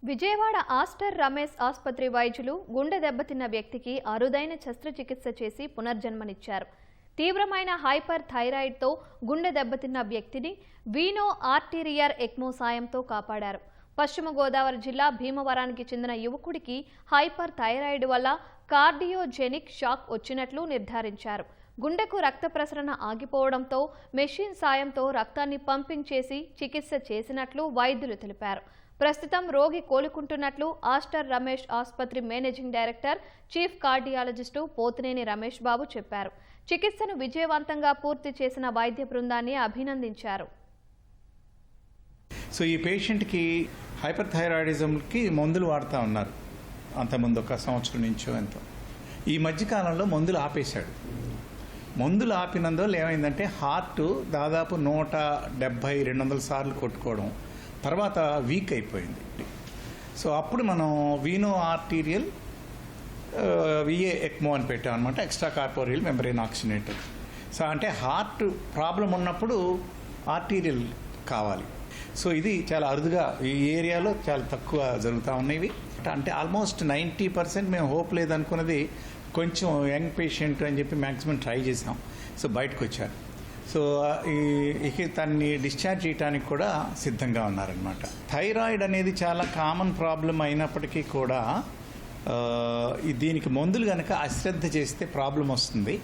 Vijayawada Aster Ramesh ఆసుపత్రి వైద్యులు గుండె దెబ్బతిన్న వ్యక్తికి అరుదైన శస్త్రచికిత్స చేసి పునర్జన్మనిచ్చారు. తీవ్రమైన హైపర్ థైరాయిడ్తో గుండె దెబ్బతిన్న వ్యక్తిని వీనో ఆర్టీరియర్ ఎక్మో సాయంతో కాపాడారు. పశ్చిమ గోదావరి జిల్లా భీమవరానికి చెందిన యువకుడికి హైపర్ థైరాయిడ్ వల్ల కార్డియోజెనిక్ షాక్ వచ్చినట్లు నిర్ధారించారు. గుండెకు రక్త ప్రసరణ ఆగిపోవడంతో మెషిన్ సాయంతో రక్తాన్ని పంపింగ్ చేసి చికిత్స చేసినట్లు వైద్యులు తెలిపారు. ప్రస్తుతం రోగి కోలుకుంటున్నట్లు ఆస్టర్ రమేష్ ఆసుపత్రి managing director, chief cardiologist Pothineni Ramesh Babu చెప్పారు. చికిత్సను విజయవంతంగా పూర్తి చేసిన వైద్య బృందాన్ని అభినందించారు. సో ఈ పేషెంట్కి హైపర్ థైరాయిడిజంకి మందులు వాడుతూ ఉన్నారు. అంతకుముందు 1 సంవత్సరం నుంచో ఎంతో. ఈ మధ్యకాలంలో మందులు ఆపేశాడు. మందులు ఆపినందువల్ల ఏమైందంటే హార్ట్ దాదాపు 170-200 సార్లు కొట్టుకోవడం, తర్వాత వీక్ అయిపోయింది. సో అప్పుడు మనం వీనో ఆర్టీరియల్ విఏ ఎక్మో అని పెట్టాం అనమాట, ఎక్స్ట్రా కార్పోరియల్ మెంబ్రేన్ ఆక్సిజనేటర్. సో అంటే హార్ట్ ప్రాబ్లం ఉన్నప్పుడు ఆర్టీరియల్ కావాలి. సో ఇది చాలా అరుదుగా ఈ ఏరియాలో చాలా తక్కువ జరుగుతూ ఉన్నాయి. అంటే ఆల్మోస్ట్ 90% మేము హోప్ లేదనుకున్నది కొంచెం యంగ్ పేషెంట్ అని చెప్పి మ్యాక్సిమం ట్రై చేసాం. సో బయటకు వచ్చారు. సో ఇక తన్ని డిశ్చార్జ్ చేయడానికి కూడా సిద్ధంగా ఉన్నారనమాట. థైరాయిడ్ అనేది చాలా కామన్ ప్రాబ్లం అయినప్పటికీ కూడా దీనికి మందులు కనుక అశ్రద్ధ చేస్తే ప్రాబ్లం వస్తుంది.